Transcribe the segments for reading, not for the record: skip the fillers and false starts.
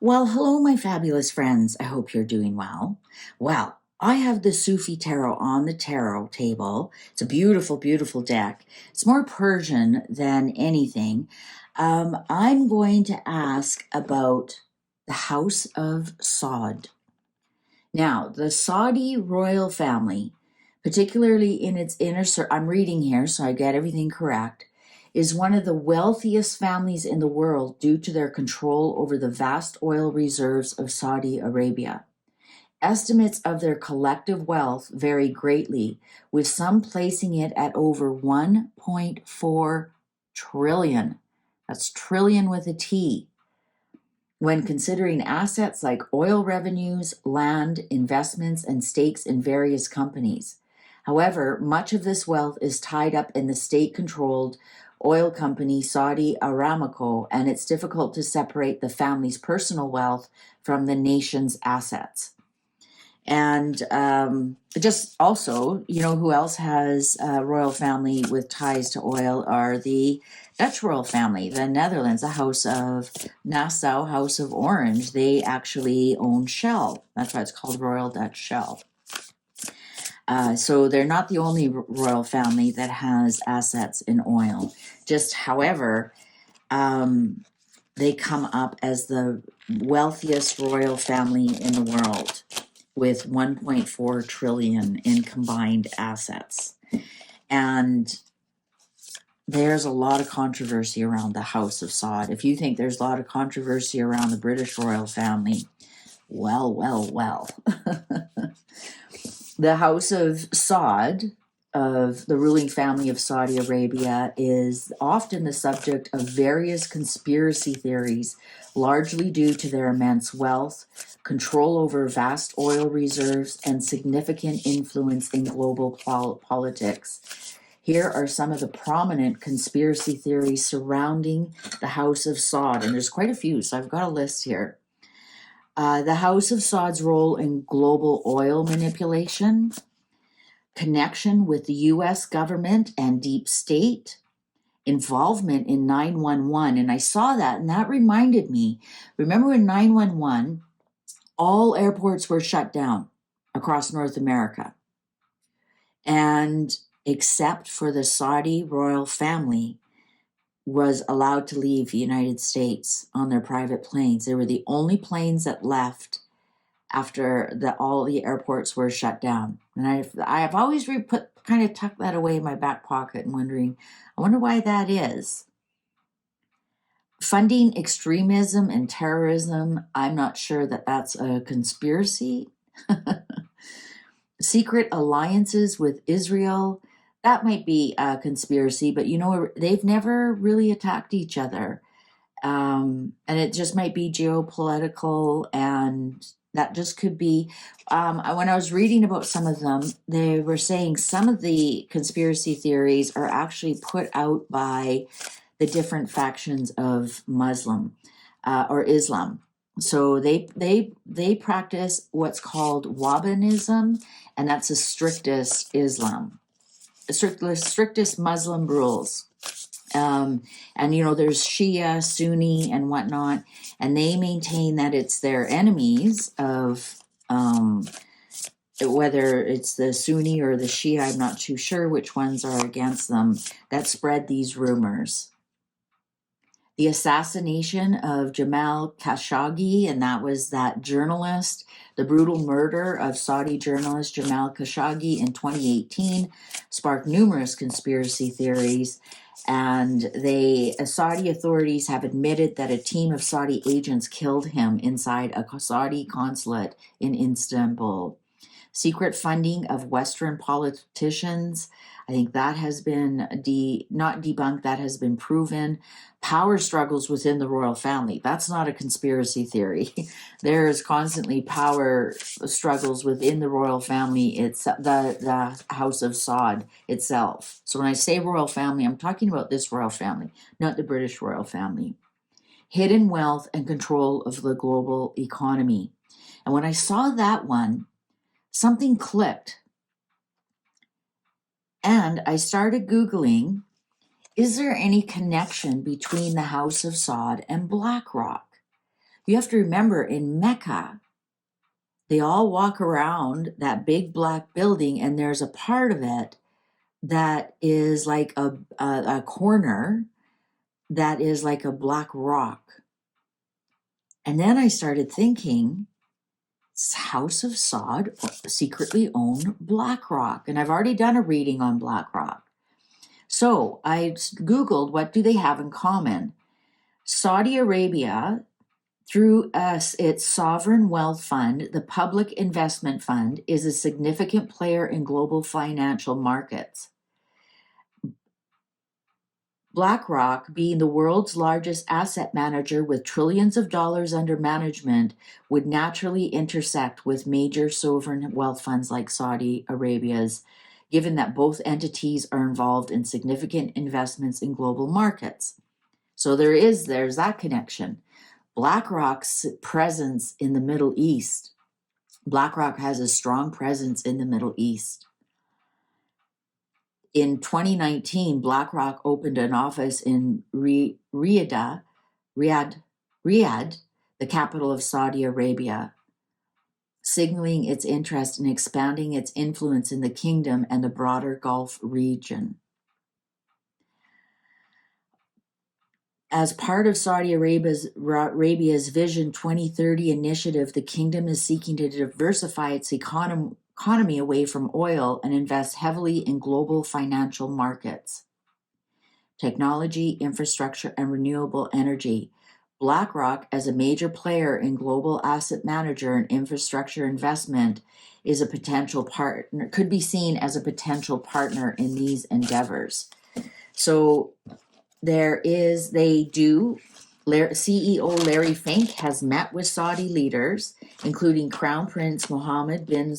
Well, hello, my fabulous friends. I hope you're doing well. Well, I have the Sufi Tarot on the tarot table. It's a beautiful, beautiful deck. It's more Persian than anything. I'm going to ask about the House of Saud. Now, the Saudi royal family, particularly in its inner circle, I'm reading here so I get everything correct, is one of the wealthiest families in the world due to their control over the vast oil reserves of Saudi Arabia. Estimates of their collective wealth vary greatly, with some placing it at over 1.4 trillion. That's trillion with a T. When considering assets like oil revenues, land, investments, and stakes in various companies. However, much of this wealth is tied up in the state-controlled oil company Saudi Aramco, and it's difficult to separate the family's personal wealth from the nation's assets. And just also, who else has a royal family with ties to oil are the Dutch royal family, the Netherlands, the House of Nassau, House of Orange. They actually own Shell. That's why it's called Royal Dutch Shell. So they're not the only royal family that has assets in oil. Just, however, they come up as the wealthiest royal family in the world, with 1.4 trillion in combined assets. And there's a lot of controversy around the House of Saud. If you think there's a lot of controversy around the British royal family, well. The House of Saud, of the ruling family of Saudi Arabia, is often the subject of various conspiracy theories, largely due to their immense wealth, control over vast oil reserves, and significant influence in global politics. Here are some of the prominent conspiracy theories surrounding the House of Saud, and there's quite a few, so I've got a list here. The House of Saud's role in global oil manipulation, connection with the U.S. government and deep state, involvement in 911. And I saw that, and that reminded me, remember when 911, all airports were shut down across North America. And except for the Saudi royal family was allowed to leave the United States on their private planes. They were the only planes that left after all the airports were shut down. And I've always kind of tucked that away in my back pocket and I wonder why that is. Funding extremism and terrorism, I'm not sure that that's a conspiracy. Secret alliances with Israel, that might be a conspiracy, but they've never really attacked each other. And it just might be geopolitical, and that just could be, when I was reading about some of them, they were saying some of the conspiracy theories are actually put out by the different factions of Muslim or Islam. So they practice what's called Wahhabism, and that's the strictest Islam, strictest Muslim rules. And there's Shia, Sunni, and whatnot, and they maintain that it's their enemies of whether it's the Sunni or the Shia, I'm not too sure which ones are against them, that spread these rumors. The assassination of Jamal Khashoggi, and that was that journalist, the brutal murder of Saudi journalist Jamal Khashoggi in 2018, sparked numerous conspiracy theories. And Saudi authorities have admitted that a team of Saudi agents killed him inside a Saudi consulate in Istanbul. Secret funding of Western politicians, I think that has been not debunked, that has been proven. Power struggles within the royal family, that's not a conspiracy theory. There is constantly power struggles within the royal family. It's the House of Saud itself. So when I say royal family, I'm talking about this royal family, not the British royal family. Hidden wealth and control of the global economy. And when I saw that one, something clicked. And I started Googling, is there any connection between the House of Saud and BlackRock? You have to remember, in Mecca, they all walk around that big black building, and there's a part of it that is like a corner that is like a black rock. And then I started thinking, House of Saud secretly own BlackRock. And I've already done a reading on BlackRock. So I Googled, what do they have in common? Saudi Arabia, through its sovereign wealth fund, the Public Investment Fund, is a significant player in global financial markets. BlackRock, being the world's largest asset manager with trillions of dollars under management, would naturally intersect with major sovereign wealth funds like Saudi Arabia's, given that both entities are involved in significant investments in global markets. So there's that connection. BlackRock's presence in the Middle East. BlackRock has a strong presence in the Middle East. In 2019, BlackRock opened an office in Riyadh, the capital of Saudi Arabia, signaling its interest in expanding its influence in the kingdom and the broader Gulf region. As part of Saudi Arabia's Vision 2030 initiative, the kingdom is seeking to diversify its economy away from oil and invest heavily in global financial markets, technology, infrastructure, and renewable energy. BlackRock, as a major player in global asset manager and infrastructure investment, is a potential partner, could be seen as a potential partner in these endeavors. So CEO Larry Fink has met with Saudi leaders, including Crown Prince Mohammed bin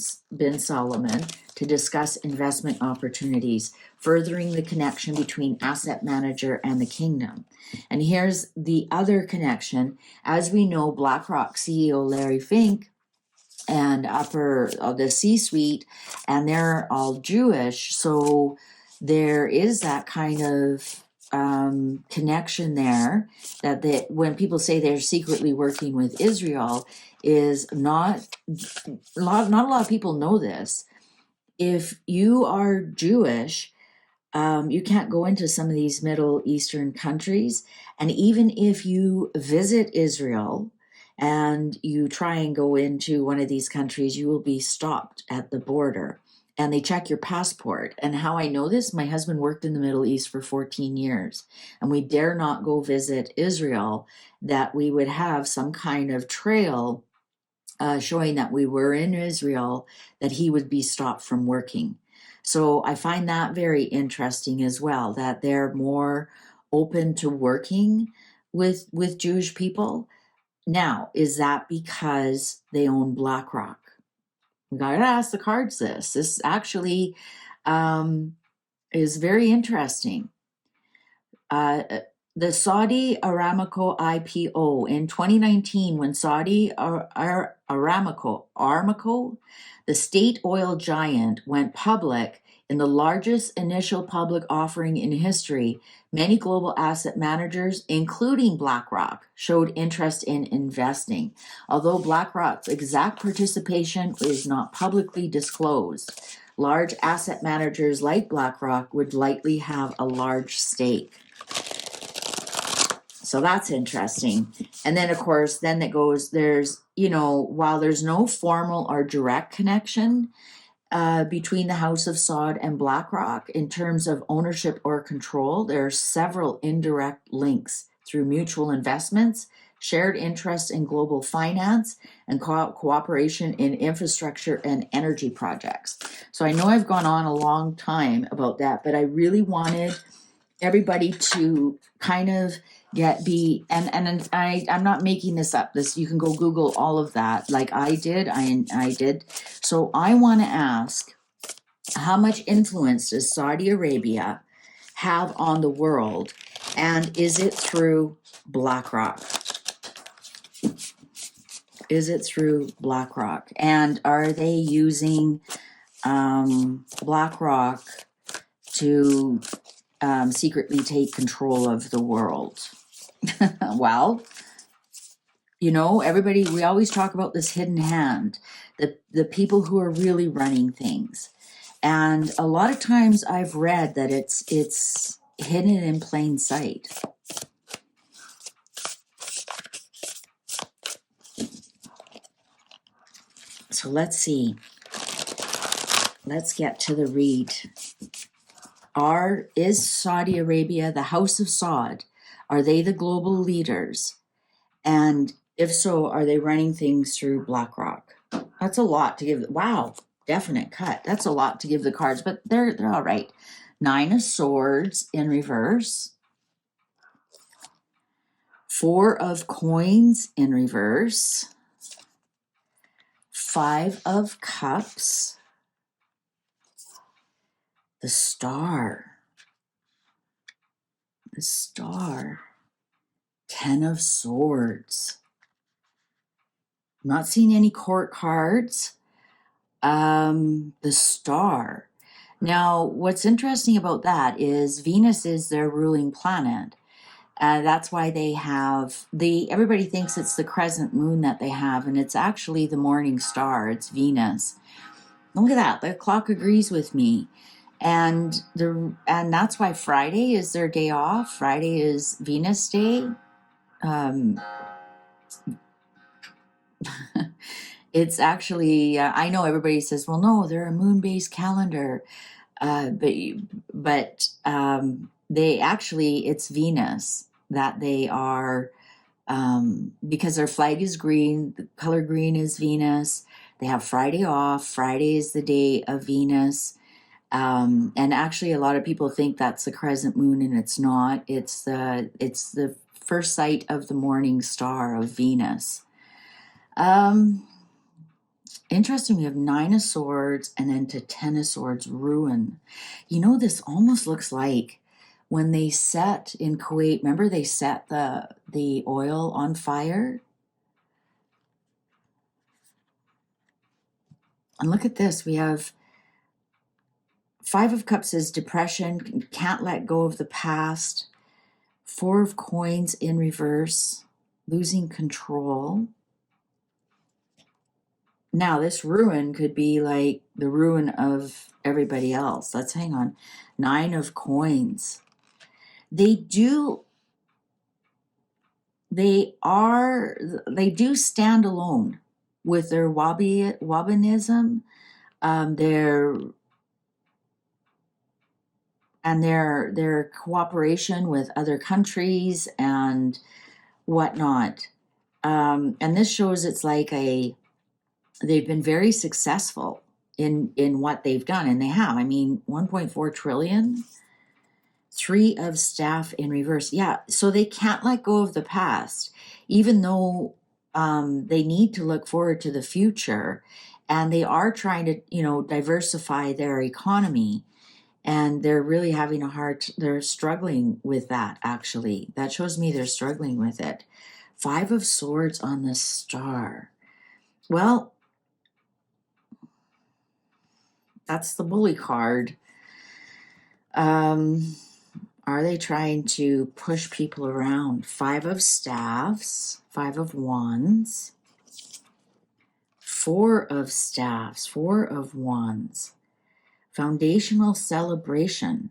Salman, to discuss investment opportunities, furthering the connection between asset manager and the kingdom. And here's the other connection. As we know, BlackRock CEO Larry Fink and the C-suite, and they're all Jewish, so there is that kind of connection there, that when people say they're secretly working with Israel, is not a lot of people know this. If you are Jewish, you can't go into some of these Middle Eastern countries, and even if you visit Israel and you try and go into one of these countries, you will be stopped at the border. And they check your passport. And how I know this, my husband worked in the Middle East for 14 years, and we dare not go visit Israel, that we would have some kind of trail showing that we were in Israel, that he would be stopped from working. So I find that very interesting as well, that they're more open to working with Jewish people. Now, is that because they own BlackRock? We got to ask the cards this. This actually is very interesting. The Saudi Aramco IPO in 2019, when Saudi Aramco, the state oil giant, went public in the largest initial public offering in history, many global asset managers, including BlackRock, showed interest in investing. Although BlackRock's exact participation is not publicly disclosed, large asset managers like BlackRock would likely have a large stake. So that's interesting. And then, of course, there's, while there's no formal or direct connection between the House of Saud and BlackRock in terms of ownership or control, there are several indirect links through mutual investments, shared interest in global finance, and cooperation in infrastructure and energy projects. So I know I've gone on a long time about that, but I really wanted everybody to kind of I'm not making this up. You can go Google all of that, like I did. I did. So I want to ask, how much influence does Saudi Arabia have on the world, and is it through BlackRock? Is it through BlackRock, and are they using BlackRock to secretly take control of the world? Well, You know, everybody, we always talk about this hidden hand, the people who are really running things. And a lot of times I've read that it's hidden in plain sight. So let's see. Let's get to the read. Is Saudi Arabia the House of Saud? Are they the global leaders? And if so, are they running things through BlackRock? That's a lot to give. Wow, definite cut. That's a lot to give the cards, but they're all right. 9 of Swords in reverse. 4 of Coins in reverse. 5 of Cups. The Star. The Star. 10 of Swords. I'm not seeing any court cards. The Star. Now, what's interesting about that is Venus is their ruling planet. That's why they have everybody thinks it's the crescent moon that they have, and it's actually the morning star. It's Venus. Look at that. The clock agrees with me. And that's why Friday is their day off. Friday is Venus Day. It's actually, I know everybody says, well, no, they're a moon-based calendar. But they actually, it's Venus that they are, because their flag is green, the color green is Venus. They have Friday off. Friday is the day of Venus. And actually, a lot of people think that's the crescent moon, and it's not. It's the first sight of the morning star of Venus. Interesting, we have 9 of Swords and then to 10 of Swords, Ruin. You know, this almost looks like when they set in Kuwait, remember they set the oil on fire? And look at this, we have 5 of Cups is depression, can't let go of the past. 4 of Coins in reverse, losing control. Now, this ruin could be like the ruin of everybody else. Let's hang on. 9 of Coins. They do stand alone with their Wahhabism, their cooperation with other countries and whatnot. And this shows it's like they've been very successful in what they've done, and they have. I mean, 1.4 trillion. 3 of Staff in reverse. Yeah, so they can't let go of the past, even though they need to look forward to the future, and they are trying to, diversify their economy, and they're really having they're struggling with that, actually. That shows me they're struggling with it. 5 of Swords on the Star. Well, that's the bully card. Are they trying to push people around? 5 of Staffs, 5 of Wands, 4 of Staffs, 4 of Wands. Foundational celebration.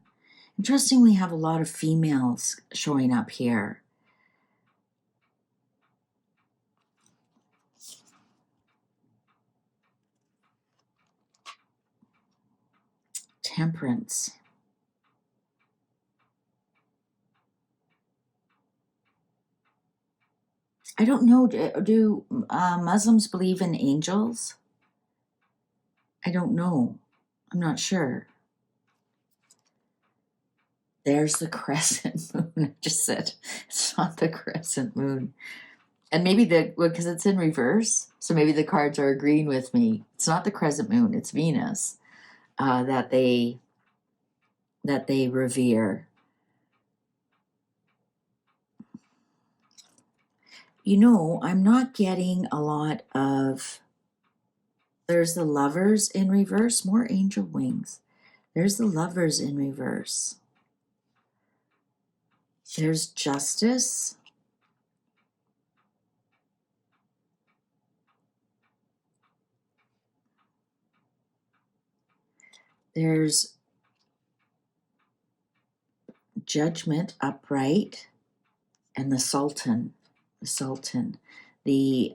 Interesting, we have a lot of females showing up here. Temperance. I don't know, do Muslims believe in angels? I don't know. I'm not sure. There's the crescent moon. I just said it's not the crescent moon. And maybe because it's in reverse, so maybe the cards are agreeing with me. It's not the crescent moon, it's Venus that they revere. I'm not getting a lot of, there's the Lovers in reverse, more angel wings. There's the Lovers in reverse. There's Justice. There's judgment upright, and the Sultan, the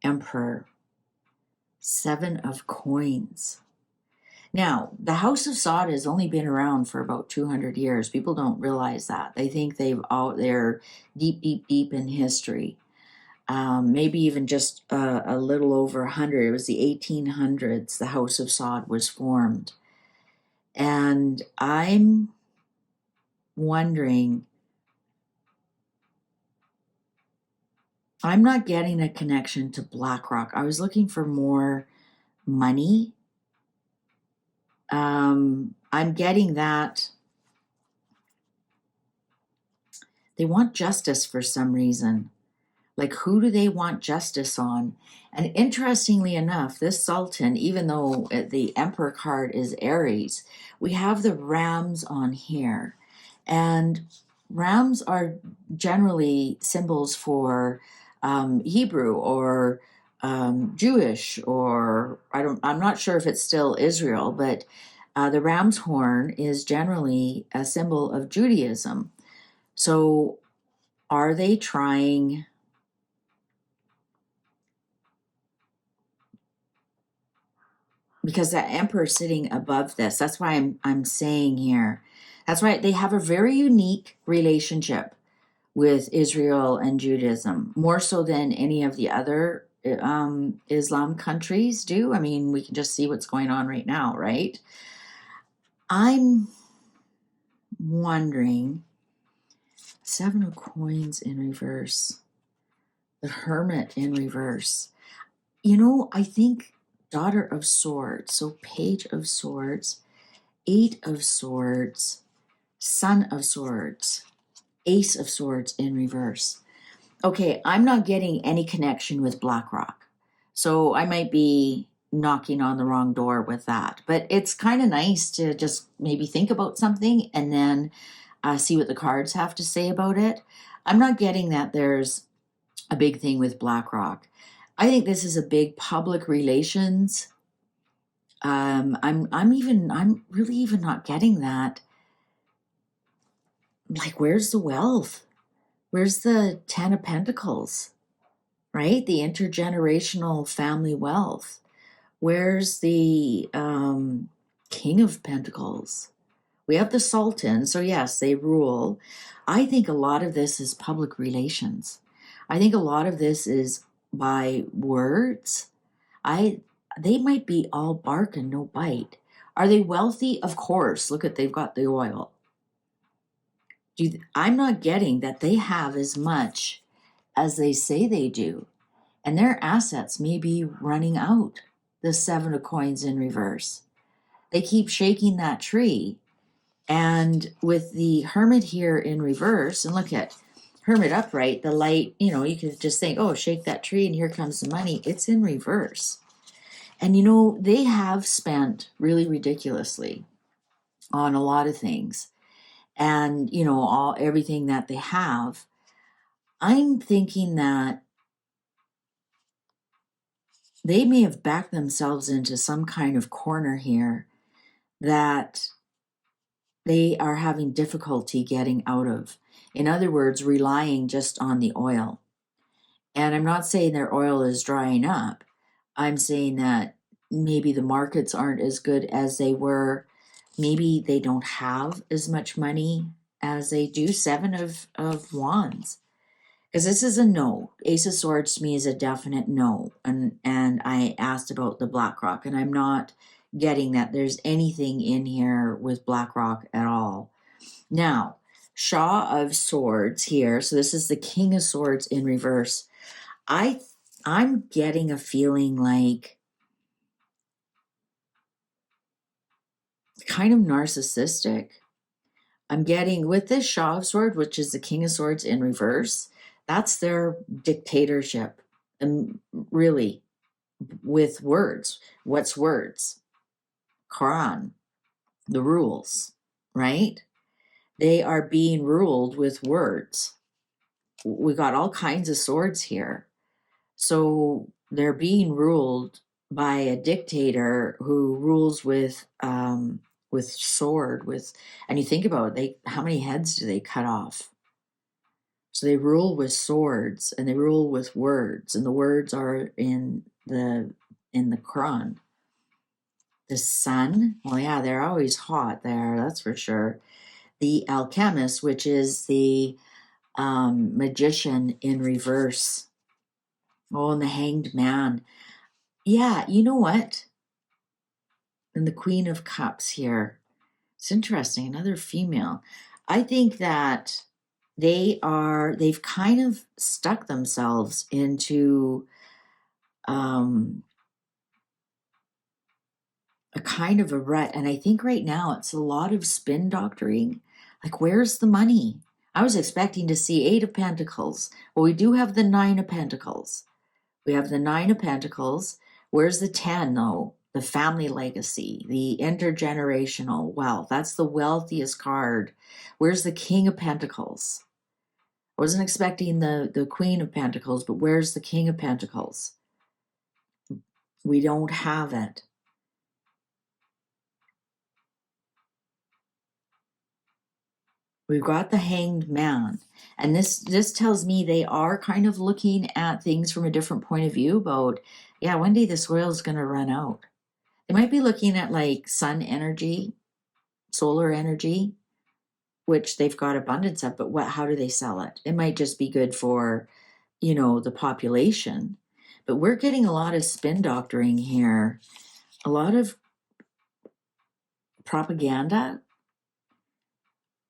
Emperor, 7 of coins. Now, the House of Saud has only been around for about 200 years. People don't realize that. They think they're deep, deep, deep in history. Maybe even just a little over 100. It was the 1800s, the House of Saud was formed. And I'm wondering, I'm not getting a connection to BlackRock. I was looking for more money. I'm getting that they want justice for some reason. Like, who do they want justice on? And interestingly enough, this Sultan, even though the Emperor card is Aries, we have the rams on here. And rams are generally symbols for Hebrew or Jewish, or I'm not sure if it's still Israel, but the ram's horn is generally a symbol of Judaism. So are they trying? Because that emperor is sitting above this. That's why I'm saying here. That's why they have a very unique relationship with Israel and Judaism, more so than any of the other Islam countries do. I mean, we can just see what's going on right now, right? I'm wondering, 7 of coins in reverse, the hermit in reverse. I think daughter of swords, so page of swords, 8 of swords, son of swords, ace of swords in reverse. Okay, I'm not getting any connection with BlackRock. So I might be knocking on the wrong door with that. But it's kind of nice to just maybe think about something and then see what the cards have to say about it. I'm not getting that there's a big thing with BlackRock. I think this is a big public relations. I'm really even not getting that. Like, where's the wealth? Where's the 10 of Pentacles, right? The intergenerational family wealth. Where's the King of Pentacles? We have the Sultan, so yes, they rule. I think a lot of this is public relations. I think a lot of this is by words. They might be all bark and no bite. Are they wealthy? Of course. Look at, they've got the oil. I'm not getting that they have as much as they say they do. And their assets may be running out. The 7 of coins in reverse. They keep shaking that tree. And with the hermit here in reverse, and look at hermit upright, the light, you could just think, oh, shake that tree and here comes the money. It's in reverse. And they have spent really ridiculously on a lot of things. And, everything that they have. I'm thinking that they may have backed themselves into some kind of corner here that they are having difficulty getting out of. In other words, relying just on the oil. And I'm not saying their oil is drying up. I'm saying that maybe the markets aren't as good as they were. Maybe they don't have as much money as they do. 7 of wands. Because this is a no. Ace of Swords to me is a definite no. And I asked about the BlackRock, and I'm not getting that there's anything in here with BlackRock at all. Now, Shaw of Swords here. So this is the King of Swords in reverse. I'm getting a feeling like kind of narcissistic. I'm getting with this Shaw of Swords, which is the King of Swords in reverse. That's their dictatorship. And really, with words. What's words? Quran, the rules, right? They are being ruled with words. We got all kinds of swords here. So they're being ruled by a dictator who rules with sword, and you think about it, how many heads do they cut off? So they rule with swords and they rule with words, and the words are in the Quran. The sun, well, yeah, they're always hot there, that's for sure. The alchemist, which is the magician in reverse. Oh, and the hanged man. Yeah, you know what? And the Queen of Cups here. It's interesting, another female. I think that they've kind of stuck themselves into a kind of a rut. And I think right now it's a lot of spin doctoring. Like, where's the money? I was expecting to see 8 of Pentacles. Well, we do have the 9 of Pentacles. We have the 9 of Pentacles. Where's the 10, though? The family legacy, the intergenerational wealth. That's the wealthiest card. Where's the King of Pentacles? I wasn't expecting the Queen of Pentacles, but where's the King of Pentacles? We don't have it. We've got the Hanged Man. And this tells me they are kind of looking at things from a different point of view about, yeah, one day this oil is going to run out. They might be looking at like sun energy, solar energy, which they've got abundance of, but how do they sell it? It might just be good for, the population. But we're getting a lot of spin doctoring here, a lot of propaganda,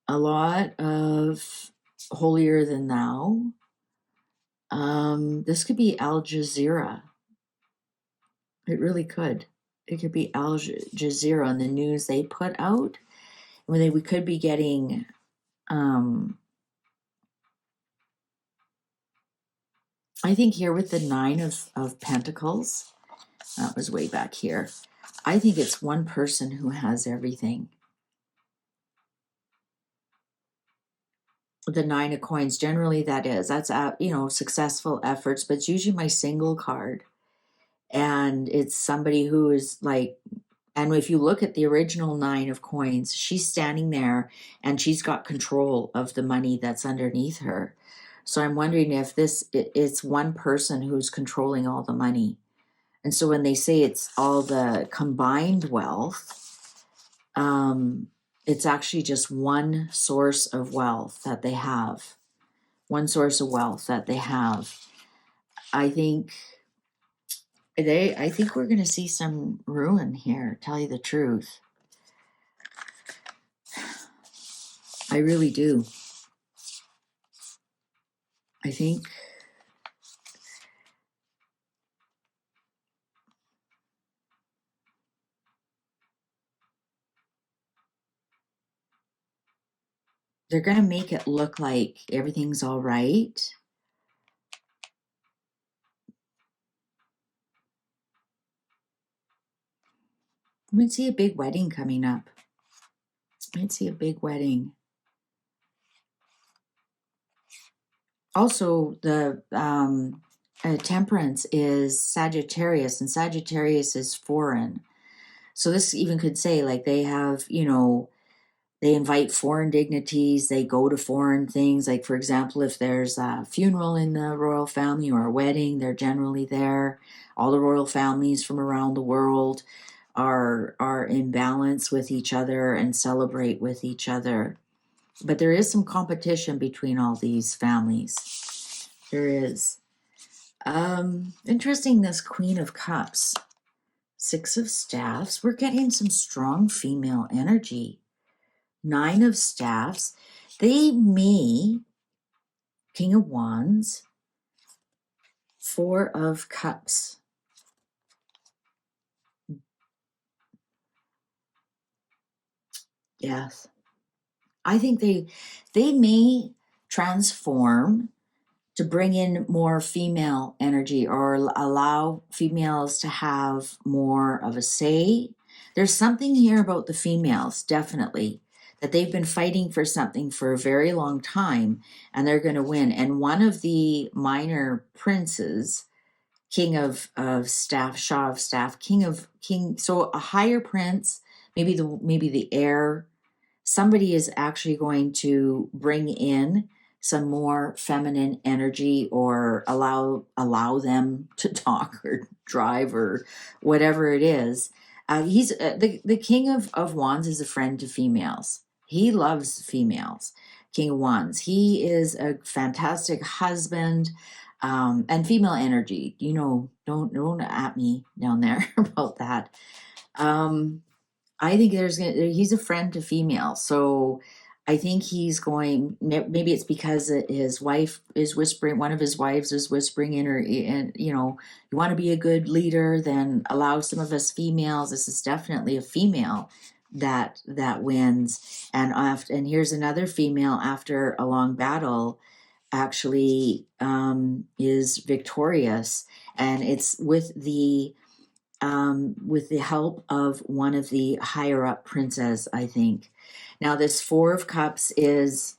a lot of holier than thou. This could be Al Jazeera. It really could. It could be Al Jazeera and the news they put out. We could be getting I think here with the 9 of Pentacles, that was way back here. I think it's one person who has everything. The 9 of Coins, generally that's successful efforts, but it's usually my single card. And it's somebody who is like, and if you look at the original 9 of Coins, she's standing there and she's got control of the money that's underneath her. So I'm wondering if it's one person who's controlling all the money. And so when they say it's all the combined wealth, it's actually just one source of wealth that they have. One source of wealth that they have. I think we're going to see some ruin here, tell you the truth. I really do. I think they're going to make it look like everything's all right. I might see a big wedding coming up. I might see a big wedding. Also, the Temperance is Sagittarius, and Sagittarius is foreign. So this even could say like they have, they invite foreign dignities, they go to foreign things. Like, for example, if there's a funeral in the royal family or a wedding, they're generally there. All the royal families from around the world are in balance with each other and celebrate with each other. But there is some competition between all these families. There is. Interesting, this Queen of Cups, 6 of Staffs. We're getting some strong female energy. 9 of Staffs. They may, King of Wands, 4 of Cups. Yes. I think they may transform to bring in more female energy or allow females to have more of a say. There's something here about the females, definitely, that they've been fighting for something for a very long time and they're going to win. And one of the minor princes staff, Shah of staff, king. So a higher prince, maybe the heir. Somebody is actually going to bring in some more feminine energy, or allow them to talk or drive or whatever it is. He's the king of wands is a friend to females. He loves females. King of wands. He is a fantastic husband. And female energy, don't at me down there about that. I think he's a friend to females. So I think he's going, maybe it's because his wife is whispering, one of his wives is whispering in her, and you want to be a good leader, then allow some of us females. This is definitely a female that wins. And here's another female after a long battle actually is victorious. And it's with the help of one of the higher up princes, I think. Now, this Four of Cups is,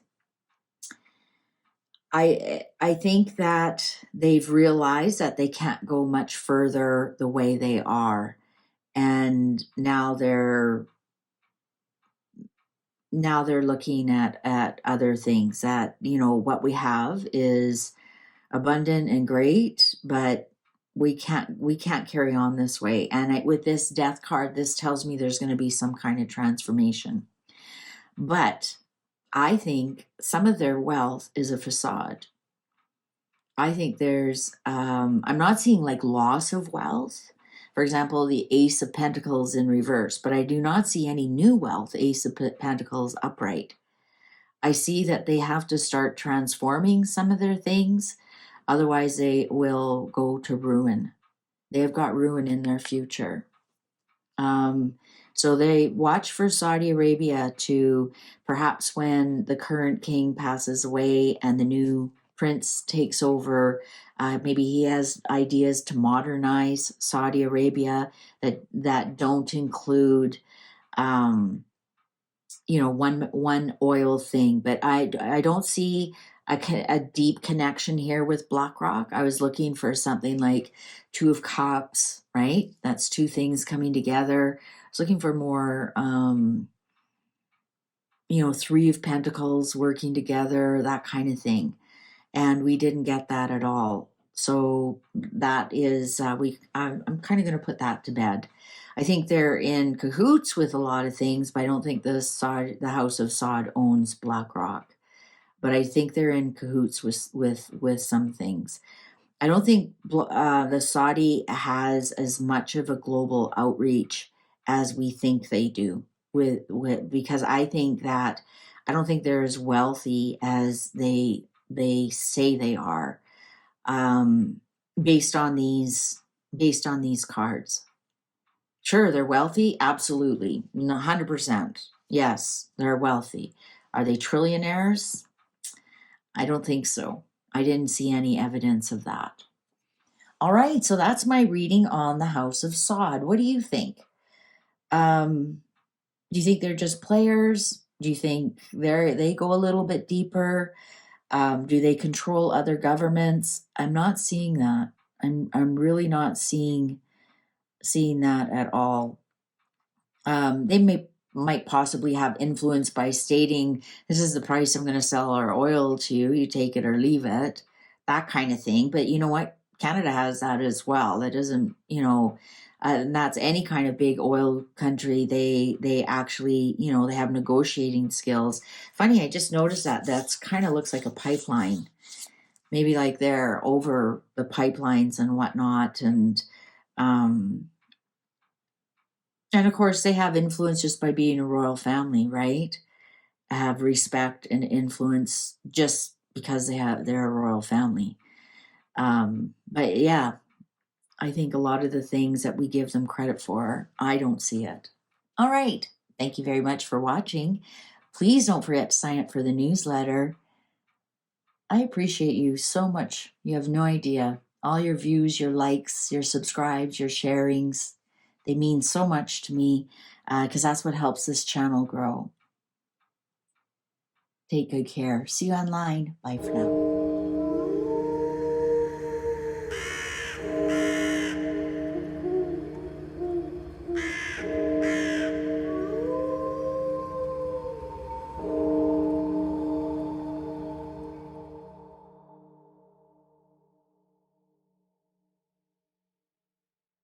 I think that they've realized that they can't go much further the way they are, and now they're looking at other things. That what we have is abundant and great, but we can't carry on this way. And with this death card, this tells me there's going to be some kind of transformation. But I think some of their wealth is a facade. I think there's I'm not seeing like loss of wealth. For example, the Ace of Pentacles in reverse, but I do not see any new wealth. Ace of Pentacles upright. I see that they have to start transforming some of their things. Otherwise, they will go to ruin. They have got ruin in their future. So they watch for Saudi Arabia to, perhaps when the current king passes away and the new prince takes over, maybe he has ideas to modernize Saudi Arabia that don't include one oil thing. But I don't see a deep connection here with BlackRock. I was looking for something like Two of Cups, right? That's two things coming together. I was looking for more, Three of Pentacles working together, that kind of thing. And we didn't get that at all. So that is, I'm kind of going to put that to bed. I think they're in cahoots with a lot of things, but I don't think the House of Saud owns BlackRock. But I think they're in cahoots with some things. I don't think the Saudi has as much of a global outreach as we think they do. Because I don't think they're as wealthy as they say they are, based on these cards. Sure, they're wealthy, absolutely, 100%. Yes, they're wealthy. Are they trillionaires? I don't think so. I didn't see any evidence of that. All right, so that's my reading on the House of Saud. What do you think? Do you think they're just players? Do you think they go a little bit deeper? Do they control other governments? I'm not seeing that. I'm really not seeing that at all. They might possibly have influence by stating, this is the price I'm going to sell our oil to you. You take it or leave it, that kind of thing. But you know what? Canada has that as well. That doesn't, and that's any kind of big oil country. They actually, they have negotiating skills. Funny, I just noticed that's kind of looks like a pipeline. Maybe like they're over the pipelines and whatnot. And of course, they have influence just by being a royal family, right? Have respect and influence just because they're a royal family. But yeah, I think a lot of the things that we give them credit for, I don't see it. All right. Thank you very much for watching. Please don't forget to sign up for the newsletter. I appreciate you so much. You have no idea. All your views, your likes, your subscribes, your sharings, they mean so much to me, because that's what helps this channel grow. Take good care. See you online. Bye for now.